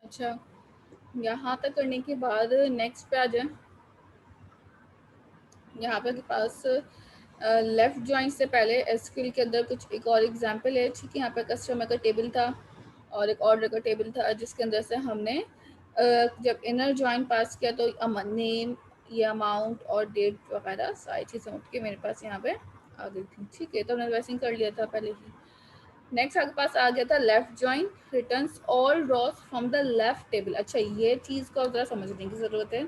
अच्छा, यहाँ तक करने के बाद नेक्स्ट पे आ जाए। यहाँ पे के पास लेफ्ट जॉइन से पहले एसक्यूएल के अंदर कुछ एक और एग्जांपल है। ठीक है, यहाँ पे कस्टमर का टेबल था और एक ऑर्डर का टेबल था, जिसके अंदर से हमने जब इनर जॉइन पास किया तो नेम, ये अमाउंट और डेट वगैरह सारी चीज़ें उठ के मेरे पास यहाँ पे आ गई थी। ठीक है, तो हमने वैसे ही कर लिया था पहले ही। नेक्स्ट आपके पास आ गया था left join returns all Ross from the left table. अच्छा, ये चीज़ को ज़रा समझने की ज़रूरत है।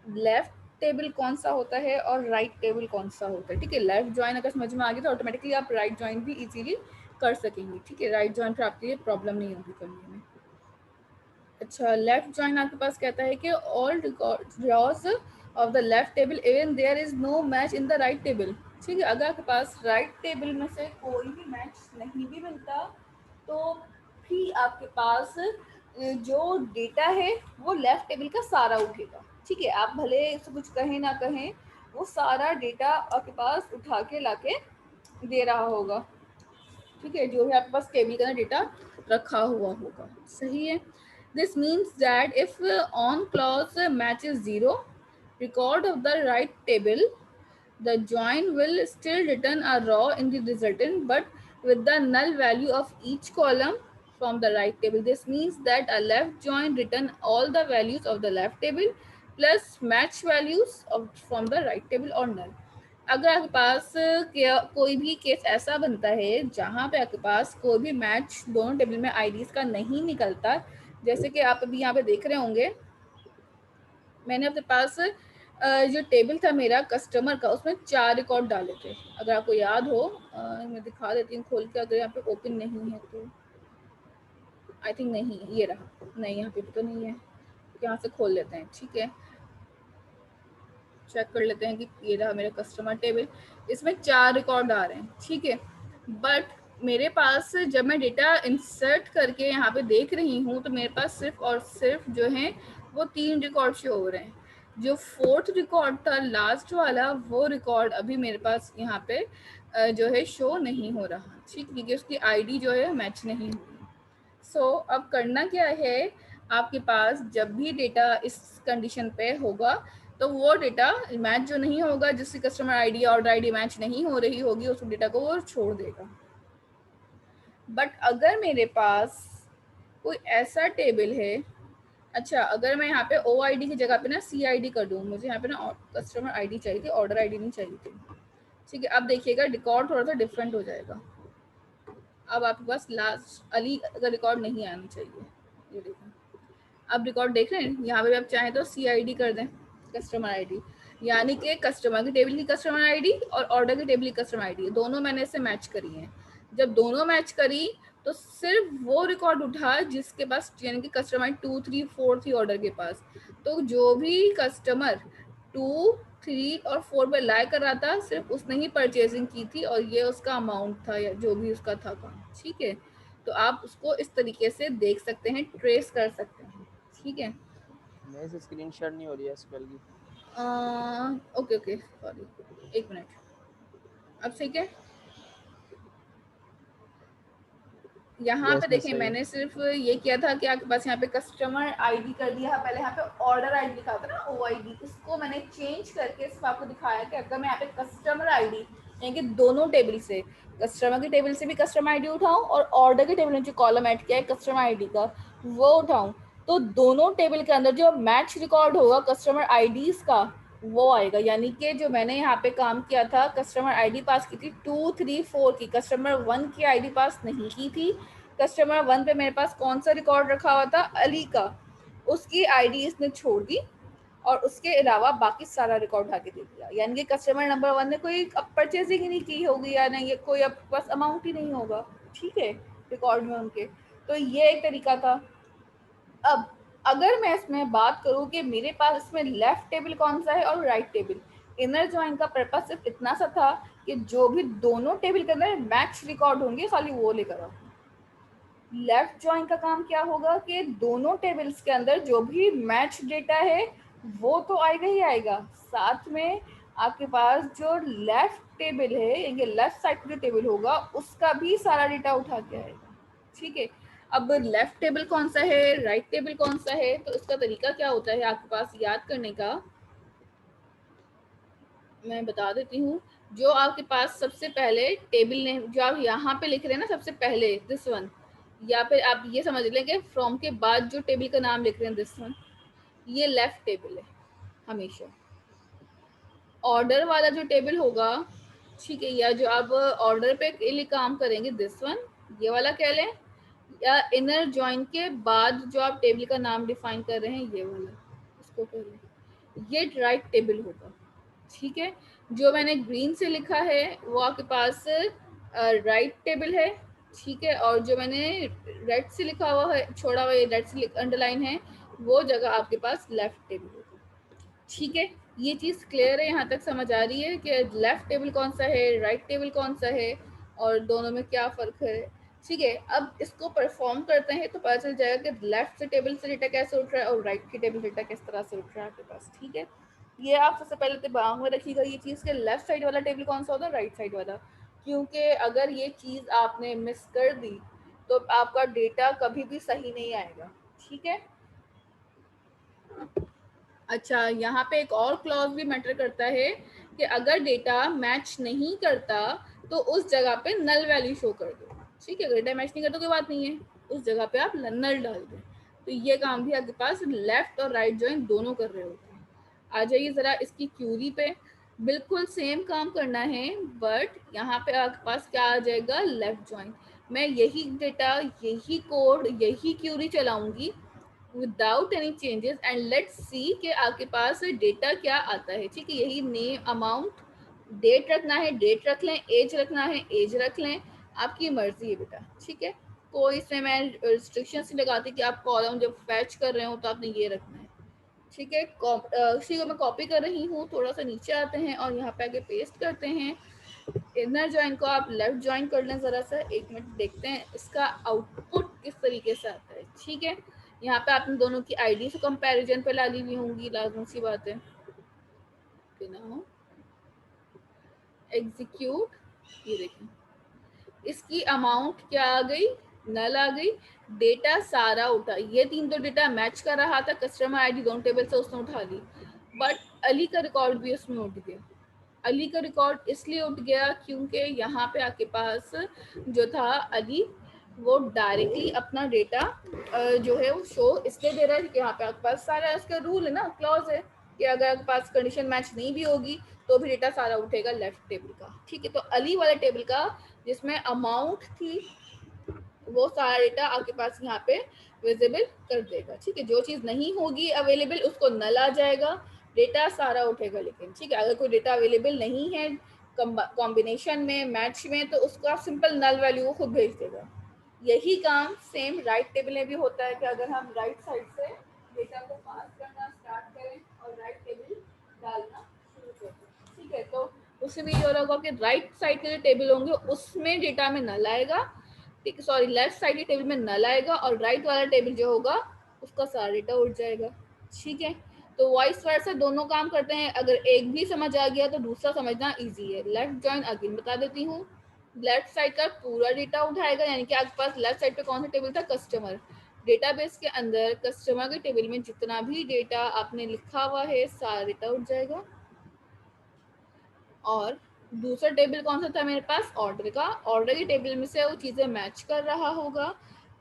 लेफ्ट टेबल कौन सा होता है और राइट टेबल कौन सा होता है। ठीक है, लेफ्ट जॉइन अगर समझ में आ गया तो ऑटोमेटिकली आप राइट जॉइन भी इजीली कर सकेंगे। ठीक है, राइट जॉइन पर आपके लिए प्रॉब्लम नहीं होगी करने में। अच्छा, लेफ्ट जॉइन आपके पास कहता है कि all rows of the left table even there is no match in the right table. ठीक है, अगर आपके पास राइट टेबल में से कोई भी मैच नहीं भी मिलता तो भी आपके पास जो डेटा है वो लेफ्ट टेबल का सारा उठेगा। ठीक है, आप भले इससे कुछ कहें ना कहें, वो सारा डेटा आपके पास उठा के लाके दे रहा होगा। ठीक है, जो भी आपके पास टेबल का डेटा रखा हुआ होगा। सही है। This means that if on clause match is zero, record of the right table, the join will still return a row in the resultant, but with the null value of each column from the right table. This means that a left join return all the values of the left table plus match values of from the right table or null. अगर आपके पास कोई भी case ऐसा बनता है जहाँ पे आपके पास कोई भी मैच दोनों टेबल में आईडीज का नहीं निकलता, जैसे कि आप अभी यहाँ पे देख रहे होंगे, मैंने अपने पास जो टेबल था मेरा कस्टमर का, उसमें 4 रिकॉर्ड डाले थे। अगर आपको याद हो, मैं दिखा देती हूँ खोल के, अगर यहाँ पे ओपन नहीं है तो आई थिंक नहीं है, ये रहा। नहीं, यहाँ पे भी तो नहीं है, यहाँ से खोल लेते हैं। ठीक है, चेक कर लेते हैं कि ये रहा मेरा कस्टमर टेबल, इसमें 4 रिकॉर्ड आ रहे हैं। ठीक है, बट मेरे पास जब मैं डेटा इंसर्ट करके यहाँ पे देख रही हूँ तो मेरे पास सिर्फ और सिर्फ जो है वो 3 रिकॉर्ड शो हो रहे हैं। जो 4th रिकॉर्ड था लास्ट वाला, वो रिकॉर्ड अभी मेरे पास यहाँ पे जो है शो नहीं हो रहा। ठीक, क्योंकि उसकी आईडी जो है मैच नहीं हुई। सो अब करना क्या है, आपके पास जब भी डेटा इस कंडीशन पे होगा तो वो डेटा मैच जो नहीं होगा, जिसकी कस्टमर आईडी और आईडी मैच नहीं हो रही होगी, उस डेटा को वो छोड़ देगा। बट अगर मेरे पास कोई ऐसा टेबल है, अच्छा अगर मैं यहाँ पे ओ आई डी की जगह पे ना सी आई डी कर दूँ, मुझे यहाँ पे ना कस्टमर आई डी चाहिए थी, ऑर्डर आई डी नहीं चाहिए थी। ठीक है, अब देखिएगा रिकॉर्ड थोड़ा सा डिफरेंट हो जाएगा। अब आपके पास लास्ट अली का रिकॉर्ड नहीं आना चाहिए, ये देखें। अब रिकॉर्ड देख रहे हैं, यहाँ पे आप चाहें तो सी आई डी कर दें, कस्टमर आई डी, यानी कि कस्टमर की टेबल की कस्टमर आई डी और ऑर्डर की टेबल की कस्टमर आई डी, दोनों मैंने इससे मैच करी हैं। जब दोनों मैच करी तो सिर्फ वो रिकॉर्ड उठा जिसके पास, यानी कि कस्टमर 2, 3, 4 थी ऑर्डर के पास। तो जो भी कस्टमर 2, 3 और 4 पे लाई कर रहा था, सिर्फ उसने ही परचेजिंग की थी और ये उसका अमाउंट था या जो भी उसका था काम। ठीक है, तो आप उसको इस तरीके से देख सकते हैं, ट्रेस कर सकते हैं। ठीक है, मेरे से स्क्रीन शेयर नहीं हो रही है एसक्यूएल की। ओके ओके, सॉरी, एक मिनट। अब ठीक है, यहाँ पे यस मिस देखें सही है। मैंने सिर्फ ये किया था कि आपके पास यहाँ पे कस्टमर आईडी कर दिया, पहले यहाँ पे ऑर्डर आईडी लिखा था ना ओ आई डी, इसको मैंने चेंज करके सिर्फ आपको दिखाया कि अगर मैं यहाँ पे कस्टमर आईडी, यानी कि दोनों टेबल से, कस्टमर की टेबल से भी कस्टमर आईडी उठाऊं और ऑर्डर के टेबल में जो कॉलम ऐड किया है कस्टमर आईडी का वो उठाऊं, तो दोनों टेबल के अंदर जो मैच रिकॉर्ड होगा कस्टमर आईडीज का वो आएगा। यानी कि जो मैंने यहाँ पे काम किया था, कस्टमर आईडी पास की थी 2, 3, 4 की, कस्टमर 1 की आईडी पास नहीं की थी। कस्टमर 1 पे मेरे पास कौन सा रिकॉर्ड रखा हुआ था, अली का, उसकी आईडी इसने छोड़ दी और उसके अलावा बाकी सारा रिकॉर्ड उठा के दे दिया। यानी कि कस्टमर नंबर 1 ने कोई परचेजिंग ही नहीं की होगी या नहीं, कोई अब पास अमाउंट ही नहीं होगा। ठीक है, रिकॉर्ड में उनके, तो ये एक तरीका था। अब अगर मैं इसमें बात करूं कि मेरे पास इसमें लेफ्ट टेबल कौन सा है और राइट टेबल, इनर जॉइन का पर्पस सिर्फ इतना सा था कि जो भी दोनों टेबल के अंदर मैच रिकॉर्ड होंगे खाली वो लेकर आओ। लेफ्ट जॉइन का काम क्या होगा कि दोनों टेबल्स के अंदर जो भी मैच डेटा है वो तो आएगा ही आएगा, साथ में आपके पास जो लेफ्ट टेबल है, ये लेफ्ट साइड का जो टेबल होगा उसका भी सारा डेटा उठा के आएगा। ठीक है, अब लेफ्ट टेबल कौन सा है, राइट टेबल कौन सा है, तो इसका तरीका क्या होता है आपके पास याद करने का, मैं बता देती हूँ। जो आपके पास सबसे पहले टेबल नेम जो आप यहाँ पे लिख रहे हैं ना सबसे पहले, दिस वन, या फिर आप ये समझ लेंगे फ्रॉम के बाद जो टेबल का नाम लिख रहे हैं दिस वन, ये लेफ्ट टेबल है हमेशा। ऑर्डर वाला जो टेबल होगा, ठीक है, या जो आप ऑर्डर पे के लिए काम करेंगे दिस वन, ये वाला कह लें, या इनर जॉइन के बाद जो आप टेबल का नाम डिफाइन कर रहे हैं ये वाला, इसको कह लें, ये राइट टेबल होगा। ठीक है, जो मैंने ग्रीन से लिखा है वो आपके पास राइट टेबल है। ठीक है, और जो मैंने रेड से लिखा हुआ है, छोड़ा हुआ रेड से अंडरलाइन है, वो जगह आपके पास लेफ्ट टेबल होगा। ठीक है, ये चीज़ क्लियर है, यहाँ तक समझ आ रही है कि लेफ्ट टेबल कौन सा है, राइट टेबल कौन सा है, और दोनों में क्या फ़र्क है। ठीक है, अब इसको परफॉर्म करते हैं तो पता चल जाएगा कि लेफ्ट से टेबल से डेटा कैसे उठ रहा है और राइट की टेबल डेटा किस तरह से उठ रहा है आपके पास। ठीक है, ये आप सबसे पहले दिमाग में रखिएगा ये चीज़ कि लेफ्ट साइड वाला टेबल कौन सा होता है, राइट साइड वाला, क्योंकि अगर ये चीज़ आपने मिस कर दी तो आपका डेटा कभी भी सही नहीं आएगा। ठीक है, अच्छा, यहाँ पे एक और क्लॉज भी मैटर करता है कि अगर डेटा मैच नहीं करता तो उस जगह पे नल वैल्यू शो कर दो। ठीक है, अगर डेटा मैच नहीं करता कोई बात नहीं है, उस जगह पे आप नल डाल दें। तो ये काम भी आपके पास लेफ्ट और राइट जॉइन दोनों कर रहे होते हैं। आ जाइए ज़रा इसकी क्यूरी पे, बिल्कुल सेम काम करना है, बट यहाँ पे आपके पास क्या आ जाएगा, लेफ्ट जॉइन। मैं यही डेटा, यही कोड, यही क्यूरी चलाऊंगी without any changes, and let's see कि आपके पास डेटा क्या आता है। ठीक है, यही नेम, अमाउंट, डेट रखना है डेट रख लें, एज रखना है एज रख लें, आपकी मर्जी है बेटा। ठीक है, कोई इसमें मैं रिस्ट्रिक्शन नहीं लगाती कि आप कॉलम जब फैच कर रहे हो तो आपने ये रखना है। ठीक है, इसी को मैं कॉपी कर रही हूँ, थोड़ा सा नीचे आते हैं और यहाँ पे आगे पेस्ट करते हैं। इनर जॉइन को आप लेफ्ट जॉइन कर लें, ज़रा सा 1 मिनट देखते हैं इसका आउटपुट किस तरीके से आता है। ठीक है, यहाँ पे आपने दोनों की आईडी से कंपैरिजन पे ला ली हुई होंगी, लाजमी सी बात है। एग्जीक्यूट, ये देखें इसकी अमाउंट क्या आ गई, नल आ गई, डेटा सारा उठा, ये 3 तो डेटा मैच कर रहा था, कस्टमर आईडी दोनों टेबल से उसने उठा ली, बट अली का रिकॉर्ड भी उसमें उठ गया। अली का रिकॉर्ड इसलिए उठ गया क्योंकि यहाँ पे आपके पास जो था अली, वो डायरेक्टली अपना डेटा जो है वो शो इसलिए दे रहा है कि यहाँ पे आपके पास सारा इसका रूल है ना, क्लॉज है कि अगर आपके पास कंडीशन मैच नहीं भी होगी तो भी डेटा सारा उठेगा लेफ्ट टेबल का। ठीक है, तो अली वाले टेबल का जिसमें अमाउंट थी वो सारा डेटा आपके पास यहाँ पे विजिबल कर देगा। ठीक है, जो चीज़ नहीं होगी अवेलेबल उसको नल आ जाएगा, डेटा सारा उठेगा। लेकिन ठीक है, अगर कोई डेटा अवेलेबल नहीं है कॉम्बिनेशन में, मैच में, तो उसको आप सिंपल नल वैल्यू को खुद भेज देगा। यही काम सेम राइट टेबल में भी होता है कि अगर हम राइट साइड से डेटा को पास करना स्टार्ट करें और राइट टेबल डालना शुरू करें, ठीक है, तो उससे भी ये हो रहा होगा कि राइट साइड के जो टेबल होंगे उसमें डेटा में नल आएगा, ठीक है, सॉरी, लेफ्ट साइड के टेबल में नल आएगा और राइट वाला टेबल जो होगा उसका सारा डेटा उठ जाएगा। ठीक है, तो वॉइस वर्सा दोनों काम करते हैं, अगर एक भी समझ आ गया तो दूसरा समझना इजी है। लेफ्ट जॉइन अगेन बता देती हूँ, लेफ्ट साइड का पूरा डेटा उठाएगा, यानी कि आपके पास लेफ्ट साइड पे कौन सा टेबल था, कस्टमर। डेटाबेस के अंदर कस्टमर के टेबल में जितना भी डेटा आपने लिखा हुआ है सारा डेटा उठ जाएगा। और दूसरा टेबल कौन सा था मेरे पास, ऑर्डर का, ऑर्डर के टेबल में से वो चीज़ें मैच कर रहा होगा।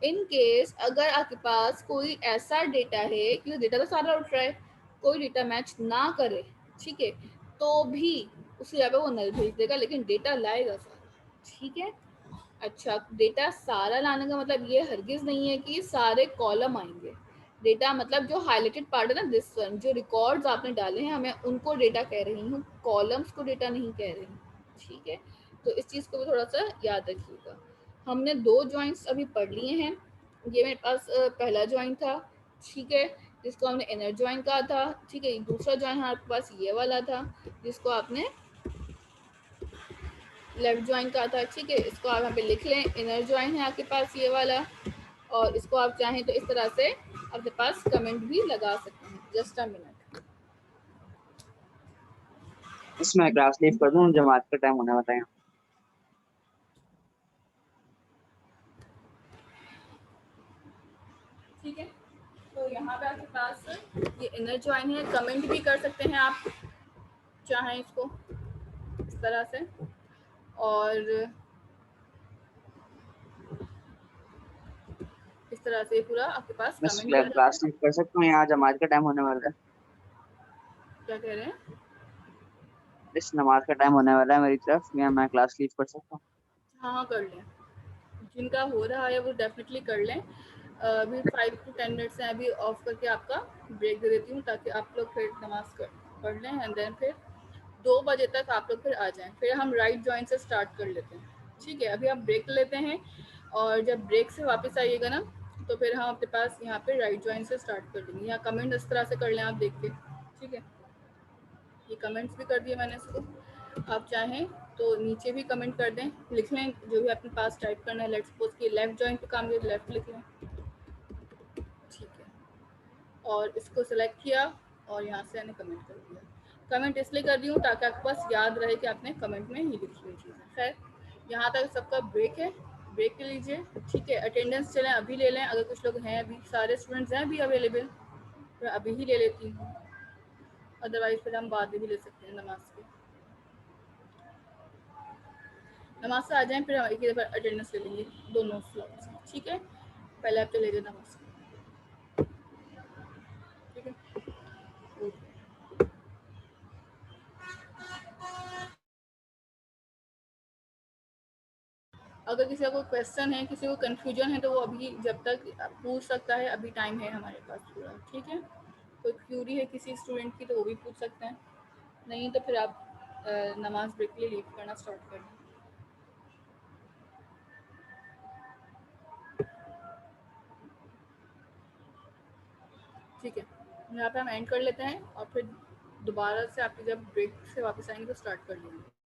इन केस अगर आपके पास कोई ऐसा डेटा है कि डेटा तो सारा उठ रहा है, कोई डेटा मैच ना करे, ठीक है, तो भी उसकी जगह पे वो नल भेज देगा, लेकिन डेटा लाएगा सारा। ठीक है, अच्छा, डेटा सारा लाने का मतलब ये हरगिज नहीं है कि सारे कॉलम आएंगे। डेटा मतलब जो हाईलाइटेड पार्ट है ना, दिस वन, जो रिकॉर्ड्स आपने डाले हैं हमें उनको डेटा कह रही हूँ, कॉलम्स को डेटा नहीं कह रही हूँ। ठीक है, तो इस चीज़ को भी थोड़ा सा याद रखिएगा। हमने 2 जॉइंट्स अभी पढ़ लिए हैं। ये मेरे पास पहला जॉइंट था, ठीक है, जिसको हमने इनर जॉइंट कहा था। ठीक है, दूसरा जॉइंट आपके पास ये वाला था जिसको आपने लेफ्ट ज्वाइन का था। ठीक है, इसको आप यहाँ पे लिख लें, इनर ज्वाइन है आपके पास ये वाला, और इसको आप चाहें तो इस तरह से अपने पास कमेंट भी लगा सकते हैं। जस्ट अ मिनट, इसमें क्लास लीव कर दूं, जमात का टाइम होने वाला है। ठीक है, तो यहाँ पे आपके पास ये इनर जॉइन है। कमेंट भी कर सकते हैं आप चाहें इसको इस तरह से, और इस तरह से पूरा आपके पास बस कमेंट कर जाता क्लास है। लीव कर सकता हूँ, यहाँ जमात का टाइम होने वाला है। क्या कह रहे हैं? इस नमाज का टाइम होने वाला है मेरी तरफ, मैं क्लास लीव कर सकता हूँ। हाँ हाँ कर लें, जिनका हो रहा है वो डेफिनेटली कर लें। अभी 5 to 10 मिनट्स हैं, अभी ऑफ करके आपका ब्रेक दे देती हूँ ताकि आप लोग फिर नमाज पढ़ लें, एंड देन फिर 2 बजे तक आप लोग फिर आ जाएं। फिर हम राइट जॉइंट से स्टार्ट कर लेते हैं, ठीक है। अभी आप ब्रेक लेते हैं, और जब ब्रेक से वापस आइएगा ना, तो फिर हम अपने पास यहाँ पे राइट जॉइंट से स्टार्ट कर लेंगे। यहाँ कमेंट इस तरह से कर लें आप देख के, ठीक है। ये कमेंट्स भी कर दिए मैंने इसको, आप चाहें तो नीचे भी कमेंट कर दें, लिख लें जो भी अपने पास टाइप करना है। लेट्स सपोज कि लेफ्ट जॉइंट पे काम किया, लेफ्ट लिख लें, ठीक है। और इसको सेलेक्ट किया और यहाँ से मैंने कमेंट कर दिया। कमेंट इसलिए कर दी हूँ ताकि आपके पास याद रहे कि आपने कमेंट में ही लिखी हुई चीज़ें। खैर, यहाँ तक सबका ब्रेक है, ब्रेक ले लीजिए, ठीक है। अटेंडेंस चलें अभी ले लें, अगर कुछ लोग हैं, अभी सारे स्टूडेंट्स हैं अभी अवेलेबल, तो अभी ही ले लेती हूँ, अदरवाइज फिर हम बाद में भी ले सकते हैं नमाज के। नमाज से आ जाएं, फिर हम एक ही दफ़ा अटेंडेंस ले लेंगे दोनों स्लॉट्स में, ठीक है। पहले आप चले जाए नमाज, ठीक है। अगर किसी का कोई क्वेश्चन है, किसी को कन्फ्यूजन है, तो वो अभी जब तक पूछ सकता है, अभी टाइम है हमारे पास पूरा, ठीक है। कोई क्यूरी है किसी स्टूडेंट की तो वो भी पूछ सकते हैं, नहीं तो फिर आप नमाज ब्रेक के लिए लीव करना स्टार्ट कर दें, ठीक है। यहाँ पे हम एंड कर लेते हैं, और फिर दोबारा से आपकी जब ब्रेक से वापस आएंगे तो स्टार्ट कर लेंगे।